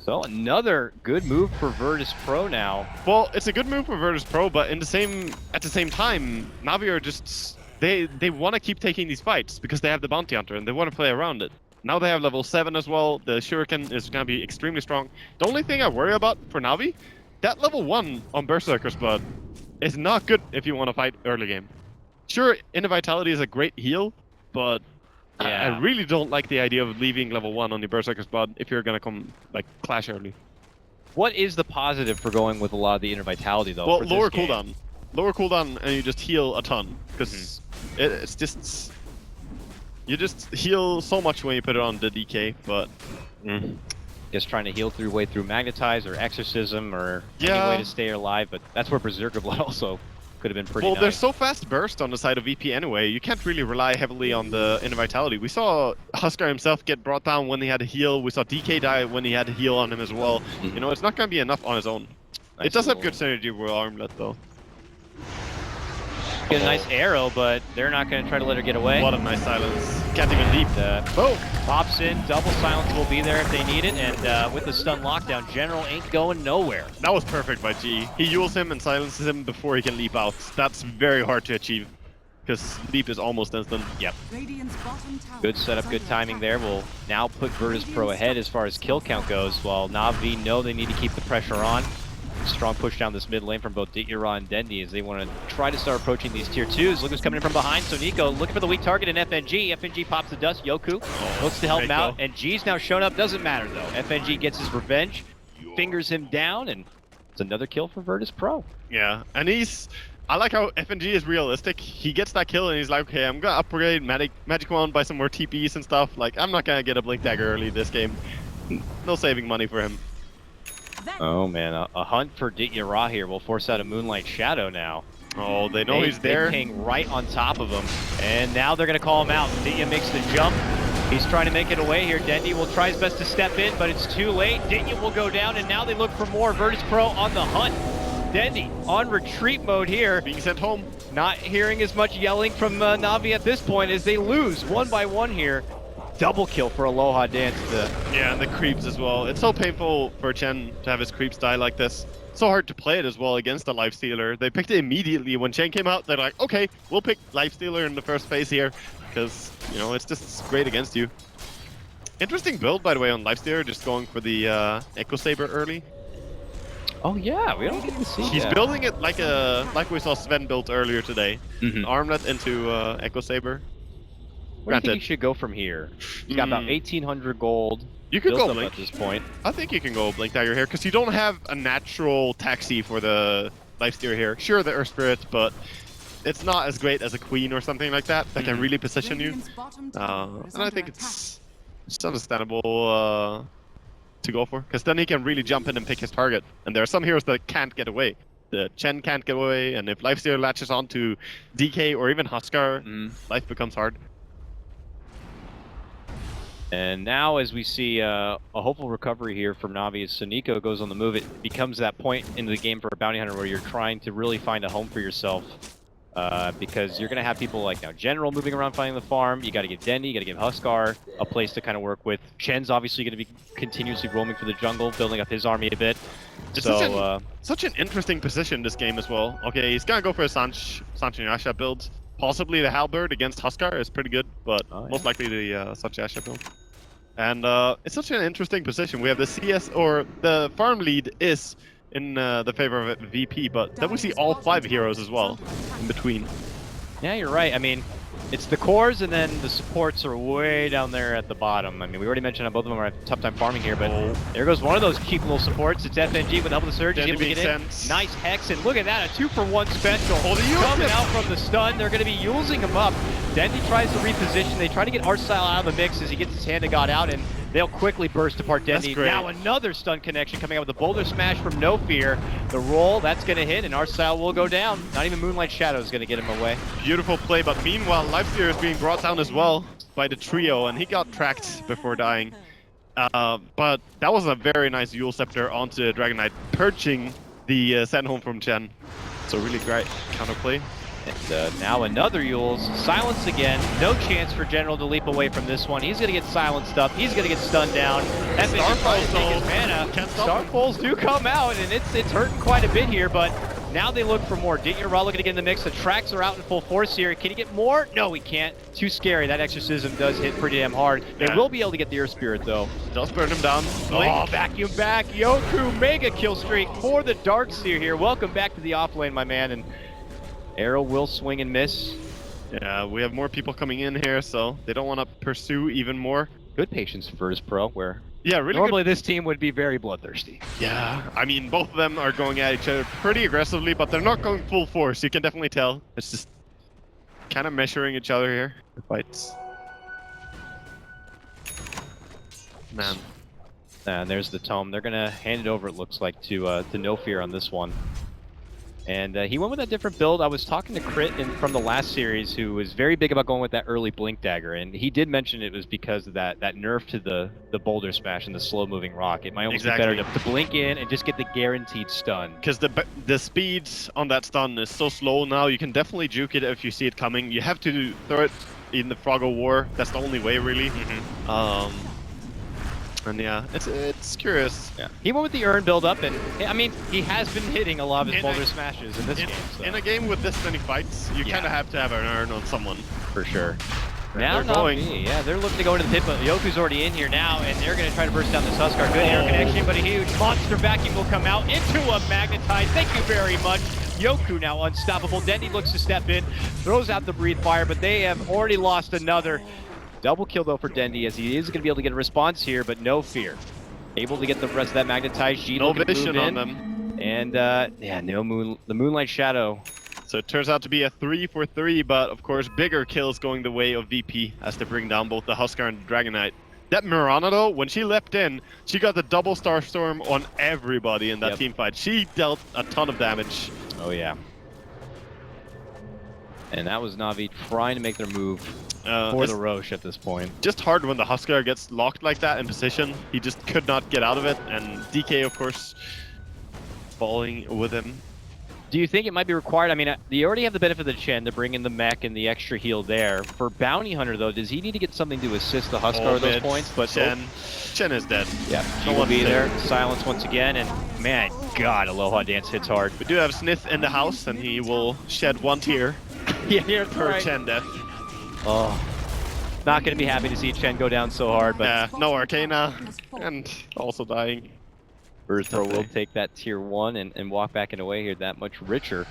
So another good move for Virtus.Pro now. Well, it's a good move for Virtus.Pro, but at the same time, Na'Vi are just they want to keep taking these fights because they have the Bounty Hunter and they want to play around it. Now they have level 7 as well. The Shuriken is going to be extremely strong. The only thing I worry about for Na'Vi, that level 1 on Berserker's Blood is not good if you want to fight early game. Sure, Inner Vitality is a great heal, but I really don't like the idea of leaving level 1 on the Berserker's Blood if you're going to come, like, clash early. What is the positive for going with a lot of the Inner Vitality, though? Well, for lower this game? cooldown. Lower cooldown, and you just heal a ton. Because it's just... You just heal so much when you put it on the DK, but... Just trying to heal through way through Magnetize or Exorcism or any way to stay alive, but that's where Berserker Blood also could have been pretty nice. There's so fast burst on the side of VP anyway, you can't really rely heavily on the Inner Vitality. We saw Huskar himself get brought down when he had to heal, we saw DK die when he had to heal on him as well. You know, it's not going to be enough on his own. Nice it does have good synergy with Armlet though. Get a nice arrow, but they're not going to try to let her get away. What a nice silence. Can't even leap. Boom! Pops in, double silence will be there if they need it, and with the stun lockdown, General ain't going nowhere. That was perfect by G. He yules him and silences him before he can leap out. That's very hard to achieve, because leap is almost instant. Yep. Good setup, good timing there. Will now put Virtus.Pro ahead as far as kill count goes, while Na'Vi know they need to keep the pressure on. Strong push down this mid lane from both Ditya and Dendi as they want to try to start approaching these tier 2s. Look who's coming in from behind. So Nico looking for the weak target in FNG. FNG pops the dust. Yoku looks to help him out. And G's now shown up. Doesn't matter though. FNG gets his revenge, fingers him down, and it's another kill for Virtus.Pro. Yeah, and I like how FNG is realistic. He gets that kill and he's like, okay, I'm going to upgrade Magic Wand by some more TPs and stuff. Like, I'm not going to get a Blink Dagger early this game. No saving money for him. Oh man, a hunt for Ditya here will force out a Moonlight Shadow now. Oh, they know he's there. They hang right on top of him, and now they're gonna call him out. Ditya makes the jump. He's trying to make it away here. Dendi will try his best to step in, but it's too late. Ditya will go down, and now they look for more. Virtus.Pro on the hunt. Dendi on retreat mode here. Being sent home. Not hearing as much yelling from Na'Vi at this point as they lose 1 by 1 here. Double kill for Aloha Dance. Yeah, and the creeps as well. It's so painful for Chen to have his creeps die like this. So hard to play it as well against the Lifestealer. They picked it immediately when Chen came out. They're like, okay, we'll pick Lifestealer in the first phase here because, you know, it's just great against you. Interesting build, by the way, on Lifestealer, just going for the Echo Saber early. Oh yeah, we don't get to see He's building it like we saw Sven build earlier today. Armlet into Echo Saber. Where do you think he should go from here? He's got about 1,800 gold. You could go Blink at this point. I think you can go Blink Dagger here because you don't have a natural taxi for the Lifestealer here. Sure, the Earth Spirit, but it's not as great as a Queen or something like that that can really position you. And I think it's understandable to go for because then he can really jump in and pick his target. And there are some heroes that can't get away. The Chen can't get away, and if Lifestealer latches onto DK or even Huskar, life becomes hard. And now as we see a hopeful recovery here from Na'Vi as Soniko goes on the move, it becomes that point into the game for a bounty hunter where you're trying to really find a home for yourself. Because you're going to have people like now General moving around finding the farm. You got to give Dendy, you got to give Huskar a place to kind of work with. Chen's obviously going to be continuously roaming for the jungle, building up his army a bit. It's So such an interesting position this game as well. Okay, he's going to go for a Sanch Yasha build. Possibly the Halberd against Huskar is pretty good, but most likely the Sanch Yasha build. And it's such an interesting position. We have the CS, or the farm lead is in the favor of VP, but then we see all 5 heroes as well in between. yeah, you're right. I mean, it's the cores and then the supports are way down there at the bottom. I mean, we already mentioned how both of them are having a tough time farming here, but there goes one of those cheap little supports. It's FNG with the help of the Surge. He's able to get in. Nice Hex, and look at that, a 2-for-1 special. Coming out from the stun, they're going to be using him up. Dendy tries to reposition. They try to get Arstyle out of the mix as he gets his hand to God out, and they'll quickly burst apart Dendy. Now another stun connection coming out with a boulder smash from No Fear. The roll, that's going to hit, and Arstyle will go down. Not even Moonlight Shadow is going to get him away. Beautiful play, but meanwhile, Lifesteer is being brought down as well by the trio, and he got tracked before dying. But that was a very nice Yule Scepter onto Dragon Knight, perching the send home from Chen. So really great counterplay. And now another Yule's. Silence again. No chance for General to leap away from this one. He's going to get silenced up. He's going to get stunned down. Starfalls take his mana. Starfalls do come out, and it's hurting quite a bit here, but now they look for more. Ditya looking to get in the mix. The tracks are out in full force here. Can he get more? No, he can't. Too scary. That Exorcism does hit pretty damn hard. They will be able to get the Earth Spirit, though. Does burn him down. Oh, vacuum back. Yoku, mega kill streak for the Darkseer here. Welcome back to the offlane, my man. And Arrow will swing and miss. Yeah, we have more people coming in here, so they don't want to pursue even more. Good patience for Virtus.Pro, where really normally this team would be very bloodthirsty. Yeah, I mean, both of them are going at each other pretty aggressively, but they're not going full force. You can definitely tell. It's just kind of measuring each other here. The fights. Man. And there's the tome. They're gonna hand it over, it looks like, to No Fear on this one. And he went with a different build. I was talking to Crit from the last series, who was very big about going with that early Blink Dagger, and he did mention it was because of that nerf to the Boulder Smash and the slow-moving rock. It might almost be better to blink in and just get the guaranteed stun. Because the speed on that stun is so slow now, you can definitely juke it if you see it coming. You have to throw it in the Froggo War. That's the only way, really. And yeah, it's curious. Yeah, he went with the Urn build up, and I mean, he has been hitting a lot of his Boulder Smashes in this game. So. In a game with this many fights, you kind of have to have an Urn on someone. For sure. Now they're going. Yeah, they're looking to go into the pit, but Yoku's already in here now, and they're going to try to burst down this Huskar. Good air connection, but a huge monster vacuum will come out into a Magnetize. Thank you very much. Yoku now unstoppable. Dendy looks to step in, throws out the Breathe Fire, but they have already lost another. Double kill though for Dendy, as he is going to be able to get a response here, but No Fear. Able to get the rest of that Magnetize. No vision on them. And yeah, the Moonlight Shadow. So it turns out to be a 3-for-3, but of course bigger kills going the way of VP as they bring down both the Huskar and the Dragon Knight. That Mirana though, when she leapt in, she got the double Starstorm on everybody in that team fight. She dealt a ton of damage. Oh yeah. And that was Na'Vi trying to make their move for the Roche at this point. Just hard when the Huskar gets locked like that in position. He just could not get out of it, and DK, of course, falling with him. Do you think it might be required? I mean, you already have the benefit of the Chen to bring in the mech and the extra heal there. For Bounty Hunter, though, does he need to get something to assist the Huskar with those points? But Chen is dead. Yeah, he will be there. Silence once again, and man, God, Aloha Dance hits hard. We do have Sniff in the house, and he will shed one tear. Yeah, per Chen death. Oh, not going to be happy to see Chen go down so hard, but yeah, no Arcana, and also dying. Virtus.Pro will take that tier 1 and walk back in a way here that much richer.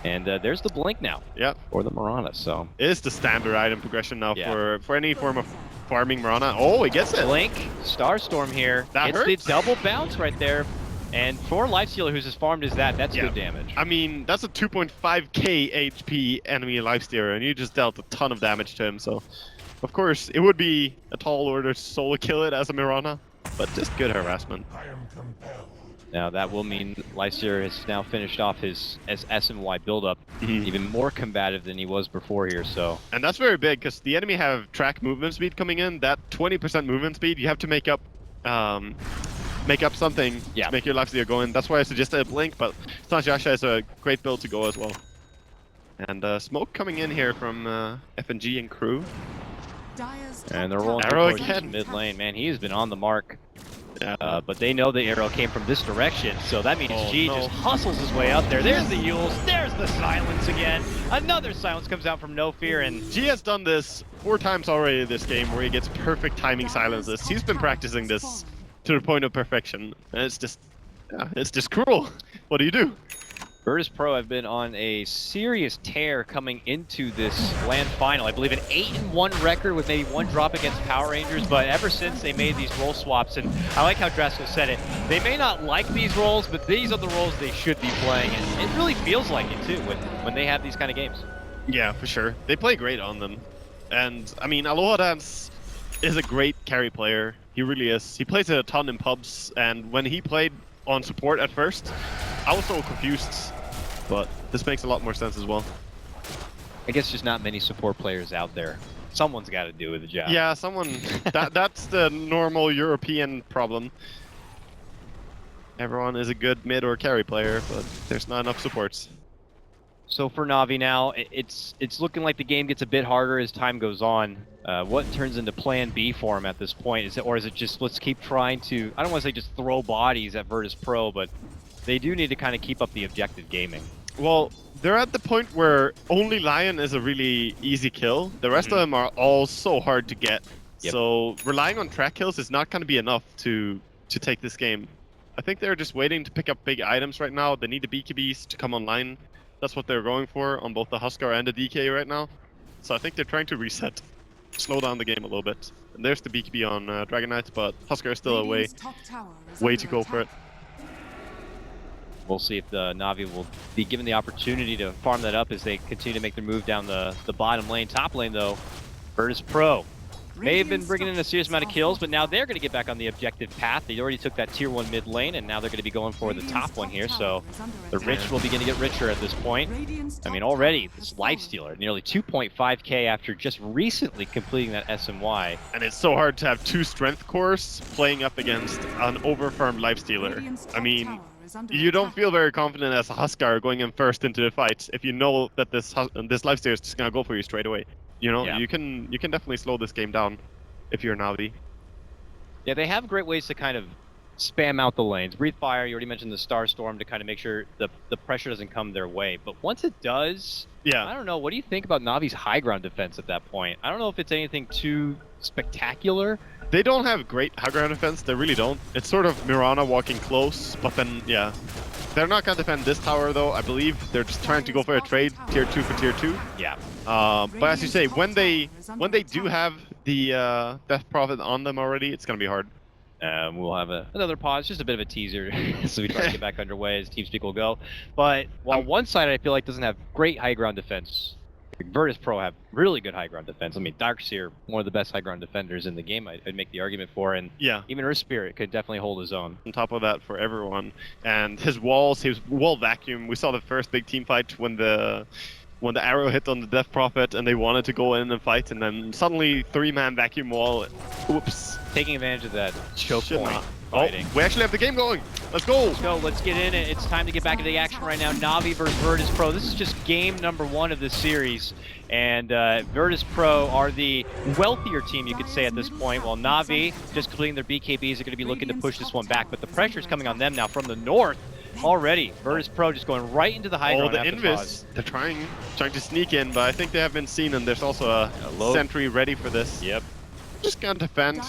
And there's the Blink now. Yep. Or the Mirana, so. It is the standard item progression now for any form of farming Mirana. Oh, he gets it. Blink, Starstorm here. That hurts. It's the double bounce right there. And for Lifestealer, who's as farmed as that's good damage. I mean, that's a 2.5k HP enemy Lifestealer, and you just dealt a ton of damage to him, so... Of course, it would be a tall order to solo kill it as a Mirana, but just good harassment. I am compelled. Now that will mean Vincere has now finished off his S&Y buildup, even more combative than he was before here. So, and that's very big because the enemy have track movement speed coming in. That 20% movement speed, you have to make up something to make your lifesteal go in. That's why I suggested a blink, but Sanjasha is a great build to go as well. And smoke coming in here from FNG and crew. And they're rolling Arrow towards again. mid lane. Man, he has been on the mark. Yeah. But they know the arrow came from this direction, so that means G no. just hustles his way up there. There's the Yules, there's the silence again. Another silence comes out from No Fear, and G has done this 4 times already this game where he gets perfect timing silences. He's been practicing this to the point of perfection, and it's just cruel. What do you do? Virtus.Pro have been on a serious tear coming into this LAN final. I believe an 8-1 record with maybe 1 drop against Power Rangers, but ever since they made these role swaps, and I like how Drasko said it, they may not like these roles, but these are the roles they should be playing, and it really feels like it too when they have these kind of games. Yeah, for sure. They play great on them. And, I mean, Aloha Dance is a great carry player. He really is. He plays a ton in pubs, and when he played on support at first, I was so confused, but this makes a lot more sense as well. I guess just not many support players out there. Someone's got to do with the job. Yeah, someone. That's the normal European problem. Everyone is a good mid or carry player, but there's not enough supports. So for Na'Vi now, it's looking like the game gets a bit harder as time goes on. What turns into Plan B for him at this point? Or is it just let's keep trying to? I don't want to say just throw bodies at Virtus.Pro, but they do need to kind of keep up the objective gaming. Well, they're at the point where only Lion is a really easy kill. The rest of them are all so hard to get. Yep. So relying on track kills is not going to be enough to take this game. I think they're just waiting to pick up big items right now. They need the BKBs to come online. That's what they're going for on both the Huskar and the DK right now. So I think they're trying to reset, slow down the game a little bit. And there's the BKB on Dragon Knight, but Huskar is still a way to go for it. We'll see if the Na'Vi will be given the opportunity to farm that up as they continue to make their move down the bottom lane. Top lane, though, Virtus.Pro may have been bringing in a serious amount of kills, but now they're going to get back on the objective path. They already took that tier 1 mid lane, and now they're going to be going for the top one here. So the rich will begin to get richer at this point. I mean, already, this lifestealer, nearly 2.5k after just recently completing that SMY. And it's so hard to have 2 strength cores playing up against an overfarmed lifestealer. I mean, you don't feel very confident as a Huskar going in first into the fight if you know that this lifestealer is just going to go for you straight away. You know, you can definitely slow this game down if you're Na'Vi. Yeah, they have great ways to kind of spam out the lanes. Breathe Fire, you already mentioned the Star Storm to kind of make sure the pressure doesn't come their way. But once it does, I don't know, what do you think about Navi's high ground defense at that point? I don't know if it's anything too spectacular. They don't have great high ground defense, they really don't. It's sort of Mirana walking close, but then, yeah. They're not going to defend this tower, though. I believe they're just trying to go for a trade, tier 2 for tier 2. Yeah. But as you say, when they do have the Death Prophet on them already, it's going to be hard. We'll have another pause, just a bit of a teaser, so we try to get back underway as TeamSpeak will go. But while one side I feel like doesn't have great high ground defense, Virtus.Pro have really good high ground defense. I mean, Darkseer, one of the best high ground defenders in the game, I'd make the argument for, and even Earth Spirit could definitely hold his own. On top of that, for everyone, and his wall vacuum. We saw the first big team fight when the arrow hit on the Death Prophet, and they wanted to go in and fight, and then suddenly 3-man vacuum wall. Oops. Taking advantage of that choke point. Fighting. Oh, we actually have the game going. Let's go. Let's go. Let's get in it. It's time to get back into the action right now. Na'Vi versus Virtus.Pro. This is just game number 1 of this series. And Virtus.Pro are the wealthier team, you could say, at this point, while Na'Vi, just completing their BKBs, are going to be looking to push this one back. But the pressure is coming on them now from the north. Already, Virtus.Pro just going right into the high ground. Oh, the Invis. They're trying to sneak in, but I think they have been seen, and there's also a sentry ready for this. Yep. Just gonna defend.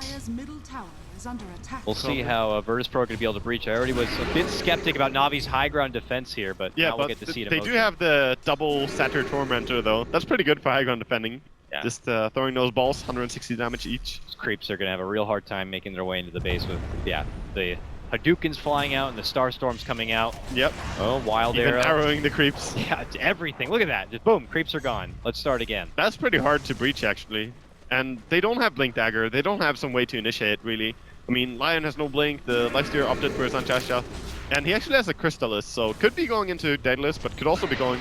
We'll see how Virtus.Pro are going to be able to breach. I already was a bit skeptic about Navi's high ground defense here, but now we'll get to see it in motion. They do have the double Satyr Tormentor, though. That's pretty good for high ground defending. Yeah. Just throwing those balls, 160 damage each. These creeps are going to have a real hard time making their way into the base with, the Hadoukens flying out and the Star Storms coming out. Yep. Oh, wild Even arrow. arrowing the creeps. Yeah, everything. Look at that. Just boom, creeps are gone. Let's start again. That's pretty hard to breach, actually. And they don't have Blink Dagger. They don't have some way to initiate, really. I mean, Lion has no Blink. The Lifesteer opted for Sanchasha. And he actually has a Crystallis, so could be going into Daedalus, but could also be going...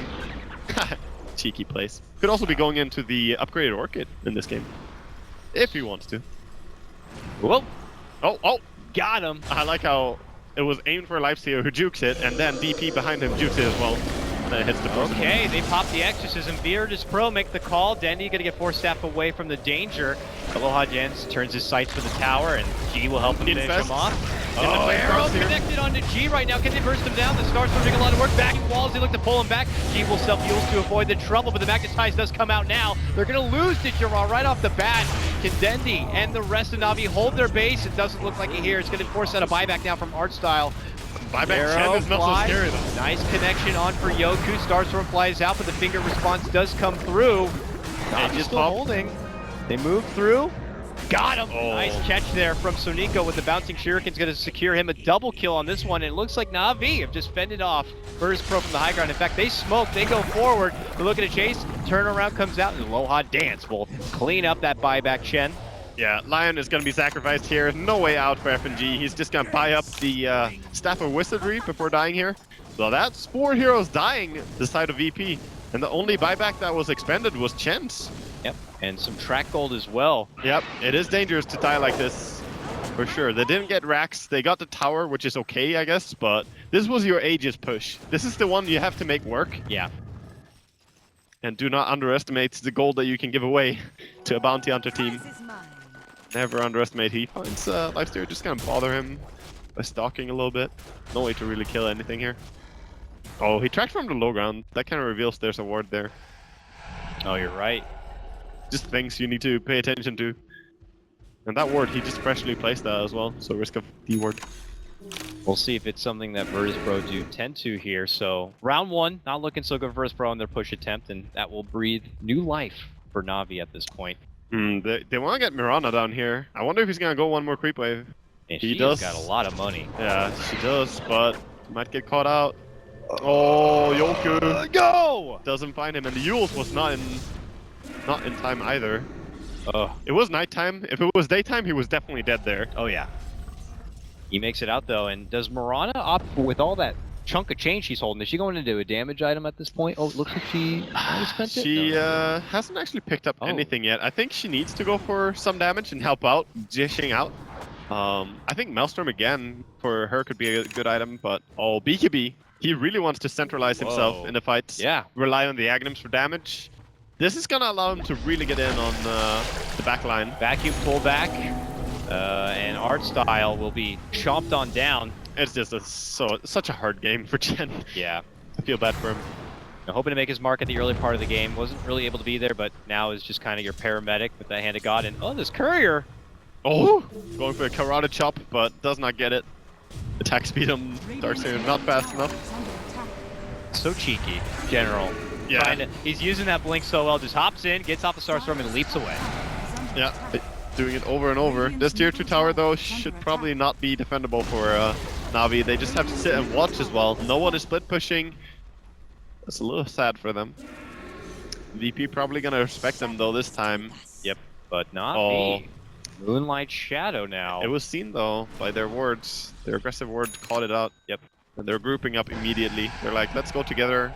cheeky place. Could also be going into the upgraded Orchid in this game. If he wants to. Whoa. Oh! Got him. I like how it was aimed for Lifesteal who jukes it, and then DP behind him jukes it as well. And then it hits the person. Okay, they pop the Exorcism. Virtus.Pro make the call. Dendy gonna get 4-staff away from the danger. Aloha Jens turns his sights for the tower, and G will help him finish him off. Oh, arrow connected onto G right now. Can they burst him down? The Starstorm doing a lot of work. Backing walls, they look to pull him back. G will self-heals to avoid the trouble, but the Magnetize does come out now. They're gonna lose Dijira right off the bat. Can Dendy and the rest of Na'Vi hold their base? It doesn't look like it here. It's gonna force out a buyback now from Artstyle. Buyback Chen is not so scary though. Nice connection on for Yoku. Starstorm flies out, but the finger response does come through. And just still holding. They move through. Got him! Oh. Nice catch there from Soniko with the bouncing shuriken's gonna secure him a double kill on this one. And it looks like Na'Vi have just fended off Virtus.Pro from the high ground. In fact, they smoke, they go forward. They're looking to chase, turnaround comes out, and Aloha Dance will clean up that buyback, Chen. Yeah, Lion is going to be sacrificed here. No way out for FNG. He's just going to buy up the Staff of Wizardry before dying here. So that's 4 heroes dying this side of VP. And the only buyback that was expended was Chen's. Yep, and some track gold as well. Yep, it is dangerous to die like this, for sure. They didn't get racks. They got the tower, which is okay, I guess. But this was your Aegis push. This is the one you have to make work. Yeah. And do not underestimate the gold that you can give away to a bounty hunter team. Never underestimate. He finds Lifesteal just gonna bother him by stalking a little bit. No way to really kill anything here. Oh, he tracked from the low ground. That kind of reveals there's a ward there. Oh, you're right. Just things you need to pay attention to. And that ward, he just freshly placed that as well, so risk of D-ward. We'll see if it's something that Virtus.Pro do tend to here. So round 1, not looking so good for Virtus.Pro on their push attempt, and that will breathe new life for Na'Vi at this point. They want to get Mirana down here. I wonder if he's going to go one more creep wave. And He she does. has got a lot of money. Yeah, she does, but might get caught out. Oh, Yoku Go! doesn't find him, and the Yules was not in time either. Oh. It was nighttime. If it was daytime, he was definitely dead there. Oh, yeah. He makes it out, though, and does Mirana opt with all that chunk of change she's holding? Is she going to do a damage item at this point? Oh, it looks like she spent it. She No. hasn't actually picked up anything yet. I think she needs to go for some damage and help out, dishing out. I think Maelstrom again for her could be a good item, but BKB, he really wants to centralize himself in the fights. Yeah. Rely on the Agnums for damage. This is gonna allow him to really get in on the back line. Vacuum pullback, and Artstyle will be chomped on down. It's just such a hard game for Chen. Yeah. I feel bad for him. Hoping to make his mark at the early part of the game. Wasn't really able to be there, but now is just kind of your paramedic with that hand of God. And oh, this courier. Oh, going for a karate chop, but does not get it. Attack speed on Darkseer not fast enough. So cheeky, General. Yeah. He's using that blink so well. Just hops in, gets off the Starstorm, and leaps away. Yeah, doing it over and over. This tier 2 tower, though, should probably not be defendable for Na'Vi. They just have to sit and watch as well. No one is split pushing. That's a little sad for them. VP probably gonna respect them, though, this time. Yep, but not me. Moonlight Shadow now. It was seen, though, by their wards. Their aggressive ward called it out. Yep. And they're grouping up immediately. They're like, let's go together.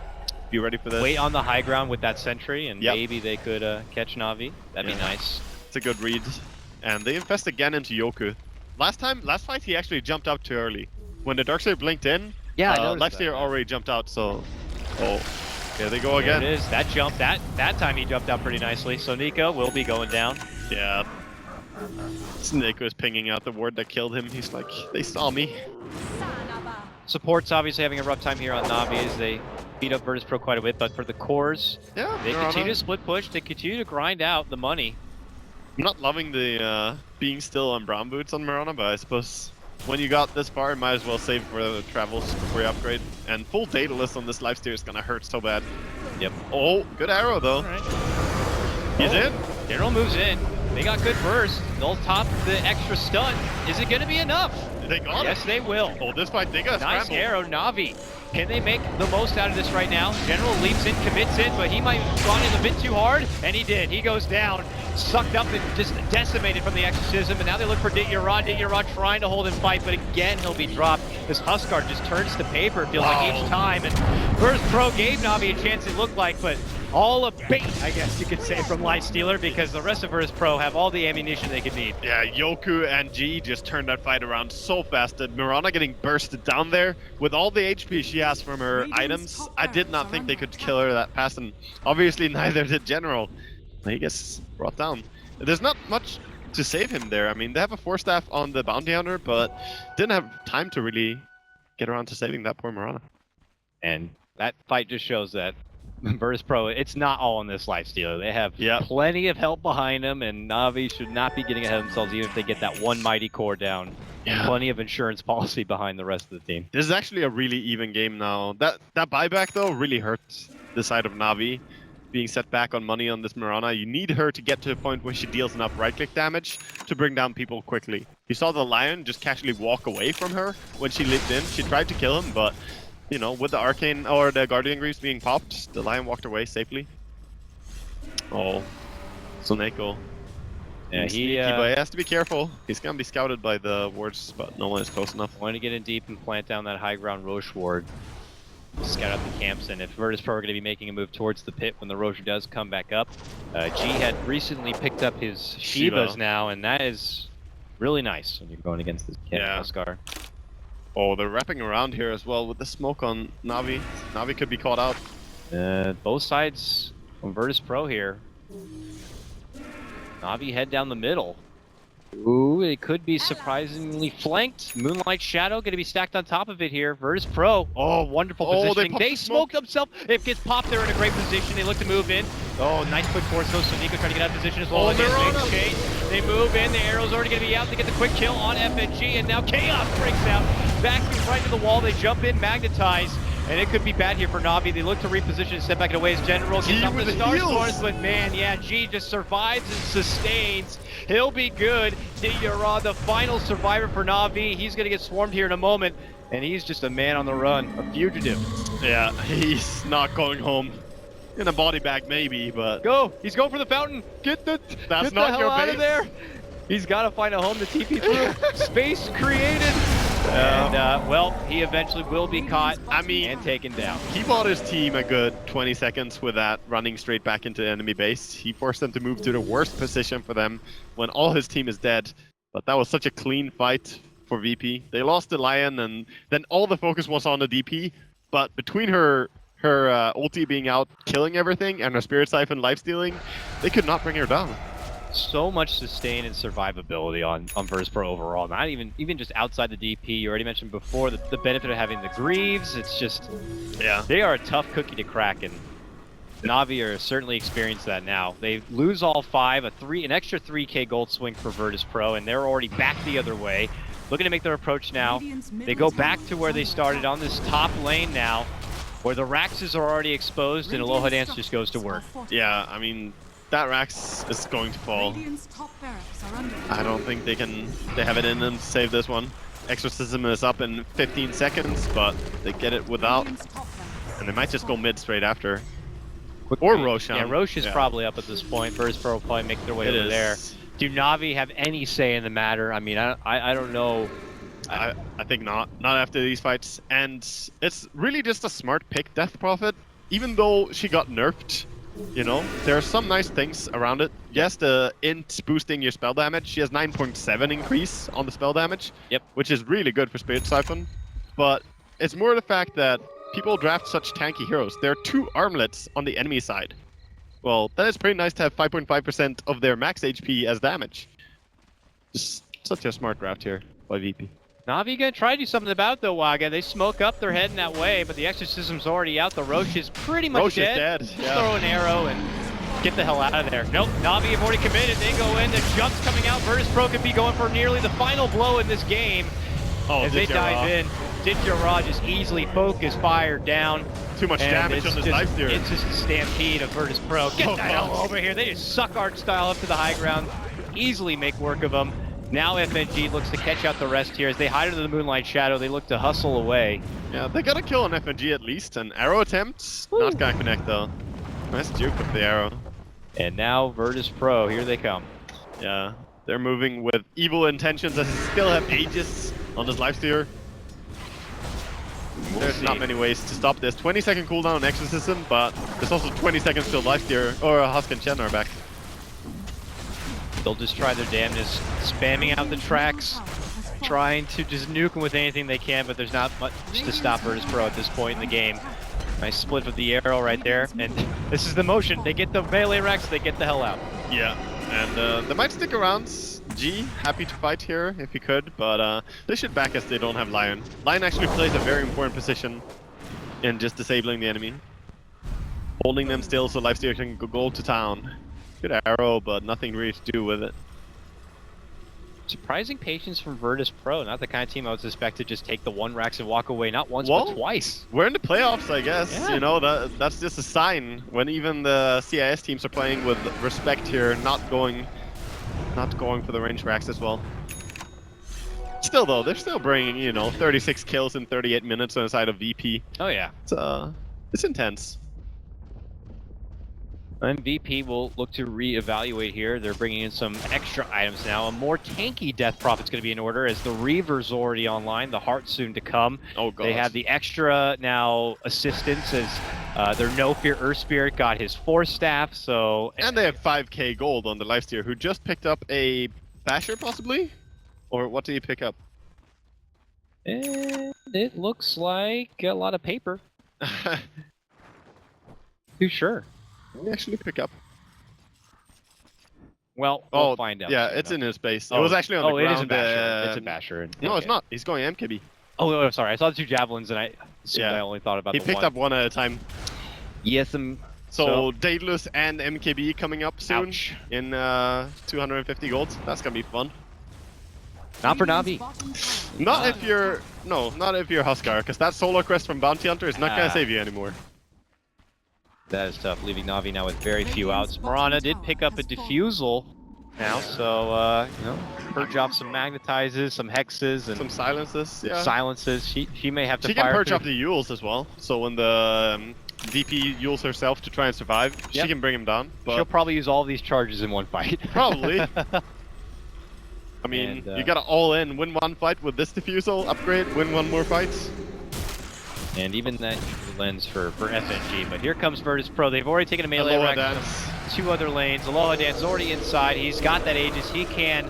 Be ready for this. Wait on the high ground with that sentry, and maybe they could catch Na'Vi. That'd be nice. It's a good read. And they infest again into Yoku. Last fight, he actually jumped up too early. When the Darkseer blinked in, Lifesteal already jumped out, so... Oh, here they go again. There it is. That jump, that time he jumped out pretty nicely. So Nico will be going down. Yeah. Snake was pinging out the ward that killed him. He's like, they saw me. Support's obviously having a rough time here on Na'Vi as they beat up Virtus.Pro quite a bit, but for the cores, they continue to split push, they continue to grind out the money. I'm not loving the being still on brown boots on Mirana, but I suppose when you got this far, might as well save for the travels before you upgrade. And full Daedalus on this lifesteal is gonna hurt so bad. Yep. Oh, good arrow though. He's in. General moves in. They got good burst. They'll top the extra stun. Is it gonna be enough? They got it. Yes, they will. Oh, this fight, they got nice scrambled. arrow, Na'Vi. Can they make the most out of this right now? General leaps in, commits in, but he might have gone in a bit too hard, and he did. He goes down, sucked up and just decimated from the exorcism, and now they look for Dijira. Dijira trying to hold and fight, but again, he'll be dropped. This Huskar just turns to paper, it feels like each time. And Virtus.Pro gave Na'Vi a chance, it looked like, but all a bait, I guess you could say, from Lifestealer, because the rest of Virtus.Pro have all the ammunition they could need. Yeah, Yoku and G just turned that fight around so fast that Mirana getting bursted down there with all the HP she has from her items. I did not think they could kill her that fast, and obviously neither did General. He gets brought down. There's not much to save him there. I mean, they have a 4-staff on the Bounty Hunter, but didn't have time to really get around to saving that poor Mirana. And that fight just shows that Virtus.Pro, it's not all on this Lifestealer. They have plenty of help behind them, and Na'Vi should not be getting ahead of themselves even if they get that one mighty core down. And plenty of insurance policy behind the rest of the team. This is actually a really even game now. That buyback, though, really hurts the side of Na'Vi. Being set back on money on this Mirana, you need her to get to a point where she deals enough right-click damage to bring down people quickly. You saw the Lion just casually walk away from her when she lived in. She tried to kill him, but you know, with the Arcane or the Guardian Greaves being popped, the Lion walked away safely. Oh, Soneko. Yeah, he has to be careful. He's gonna be scouted by the wards, but no one is close enough. Want to get in deep and plant down that high ground Roche ward. Scout out the camps, and if Virtus.Pro are going to be making a move towards the pit when the Roger does come back up. G had recently picked up his Shivas now, and that is really nice when you're going against this kid, Huskar. Oh, they're wrapping around here as well with the smoke on Na'Vi. Na'Vi could be caught out. Both sides on Virtus.Pro here. Na'Vi head down the middle. Ooh, it could be surprisingly flanked. Moonlight Shadow going to be stacked on top of it here. Virtus.Pro. Oh, wonderful positioning. They smoked themselves. It gets popped there in a great position. They look to move in. Oh, nice quick force. So Nico trying to get out of position as well. They move in. The arrow's already going to be out to get the quick kill on FNG. And now Chaos breaks out. Back right to the wall. They jump in, magnetize. And it could be bad here for Na'Vi. They look to reposition and step back and away as General gets up the Star Storms, but man, G just survives and sustains. He'll be good. Didyarad, the final survivor for Na'Vi. He's going to get swarmed here in a moment, and he's just a man on the run, a fugitive. Yeah, he's not going home. In a body bag maybe, but... Go! He's going for the fountain! Get the hell out of there! He's got to find a home to TP through. Space created! And, well, he eventually will be caught and taken down. He bought his team a good 20 seconds with that running straight back into enemy base. He forced them to move to the worst position for them when all his team is dead. But that was such a clean fight for VP. They lost the Lion, and then all the focus was on the DP. But between her ulti being out killing everything and her Spirit Siphon lifestealing, they could not bring her down. So much sustain and survivability on Virtus.Pro overall. Not even just outside the DP. You already mentioned before the benefit of having the Greaves. It's just, they are a tough cookie to crack, and Na'Vi are certainly experienced that now. They lose all 5, an extra 3k gold swing for Virtus.Pro, and they're already back the other way, looking to make their approach now. They go back to where they started on this top lane now, where the Raxes are already exposed, and Aloha Dance just goes to work. Yeah, I mean, that Rax is going to fall. I don't think they have it in them to save this one. Exorcism is up in 15 seconds, but they get it without. And they might just go mid straight after. Or Roshan. Yeah, Roche is probably up at this point. Virtus.Pro will probably make their way over there. Do Na'Vi have any say in the matter? I mean, I don't know. I think not. Not after these fights. And it's really just a smart pick, Death Prophet. Even though she got nerfed, you know, there are some nice things around it. Yes, the int boosting your spell damage. She has 9.7 increase on the spell damage, which is really good for Spirit Siphon. But it's more the fact that people draft such tanky heroes. There are 2 armlets on the enemy side. Well, then it's pretty nice to have 5.5% of their max HP as damage. Just such a smart draft here by VP. Na'Vi gonna try to do something about it though, Waga. They smoke up, they're heading that way, but the Exorcism's already out. The Roche is pretty much dead. Is dead. Just throw an arrow and get the hell out of there. Nope, Na'Vi have already committed. They go in, the jump's coming out. Virtus.Pro could be going for nearly the final blow in this game. As they dive in, Didyarad just easily focus fire down. Too much damage on this life steer. It's just a stampede of Virtus.Pro. Get the hell over here. They just suck art style up to the high ground. Easily make work of them. Now FNG looks to catch out the rest here. As they hide under the Moonlight Shadow, they look to hustle away. Yeah, they gotta kill an FNG at least. An arrow attempt, not gonna connect though. Nice juke with the arrow. And now Virtus.Pro, here they come. Yeah, they're moving with evil intentions as they still have Aegis on this lifesteer. There's not many ways to stop this. 20-second cooldown on Exorcism, but there's also 20 seconds till Lifesteer or Husk and Chen are back. They'll just try their damnedest, spamming out the tracks, trying to just nuke them with anything they can, but there's not much to stop Virtus.Pro at this point in the game. Nice split with the arrow right there, and this is the motion. They get the melee Rex, they get the hell out. Yeah, and they might stick around. G, happy to fight here if he could, but they should back as they don't have Lion. Lion actually plays a very important position in just disabling the enemy. Holding them still so Lifesteer can go to town. Good arrow, but nothing really to do with it. Surprising patience from Virtus.Pro, not the kind of team I would suspect to just take the one Rex and walk away, not once, but twice. We're in the playoffs, I guess. Yeah. You know, that's just a sign when even the CIS teams are playing with respect here, not going for the range racks as well. Still though, they're still bringing, you know, 36 kills in 38 minutes on the side of VP. Oh yeah. It's intense. And VP will look to re-evaluate here. They're bringing in some extra items now. A more tanky Death Prophet's going to be in order as the Reaver's already online. The Heart's soon to come. Oh god. They have the extra now assistance as their No Fear Earth Spirit got his 4 staff. So and they have 5k gold on the Lifesteer, who just picked up a Basher possibly, or what did he pick up? and it looks like a lot of paper. Too sure. Did he actually pick up? Well, we'll find out. Yeah, it's in his base. It was actually on the ground. It is a Basher. It's a Basher. No, it's not. He's going MKB. Oh, sorry. I saw the 2 javelins and I assumed I only thought about He the picked one. up one at a time. Yes, So Daedalus and MKB coming up soon. Ouch. In 250 gold. That's gonna be fun. Not for Navi. Not if you're not if you're Huskar, because that solo quest from Bounty Hunter is not gonna save you anymore. That is tough, leaving Navi now with very few outs. Mirana did pick up a defusal now, so you know, purge off some magnetizes, some hexes, and Some silences, yeah. silences. She may have to She fire can purge through- off the Yules as well. So when the VP Yules herself to try and survive, she can bring him down. But She'll probably use all of these charges in one fight. probably. I mean, And, you gotta all in, win one fight with this defusal, upgrade, win one more fight. And even that lens for FNG. But here comes Virtus.Pro. They've already taken a melee Aloha rack. Dance. 2 other lanes. Aloha Dance is already inside. He's got that Aegis. He can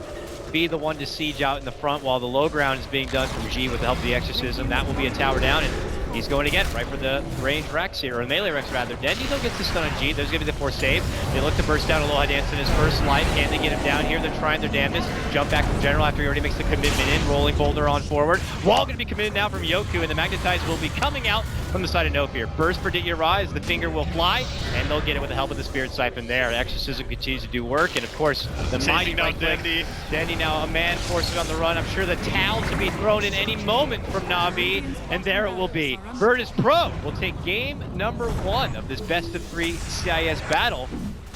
be the one to siege out in the front while the low ground is being done from G with the help of the Exorcism. That will be a tower down, and he's going again right for the range Rex here, or melee Rex rather. Dendy though gets the stun on G. There's going to be the 4 save. They look to burst down Aloha Dance in his first life. Can they get him down here? They're trying their damnedest. Jump back from General after he already makes the commitment in. Rolling Boulder on forward. Wall going to be committed now from Yoku, and the Magnetize will be coming out from the side of No Fear. Burst for Rise, the finger will fly, and they'll get it with the help of the Spirit Siphon there. Exorcism continues to do work, and of course, the mighty Chasing down right click. Dendy. Dendy now a man forcing on the run. I'm sure the towel to be thrown in any moment from Navi, and there it will be. Virtus.Pro will take game number 1 of this best of 3 CIS battle.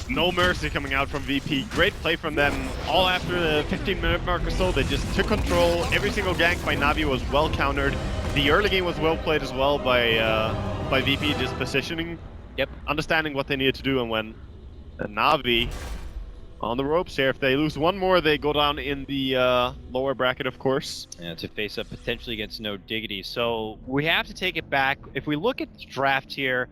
No mercy coming out from VP. Great play from them. All after the 15-minute mark or so, they just took control. Every single gank by Navi was well countered. The early game was well played as well by VP, just positioning, understanding what they needed to do and when. And Navi on the ropes here. If they lose one more, they go down in the lower bracket, of course. Yeah, to face up potentially against No Diggity. So we have to take it back. If we look at the draft here,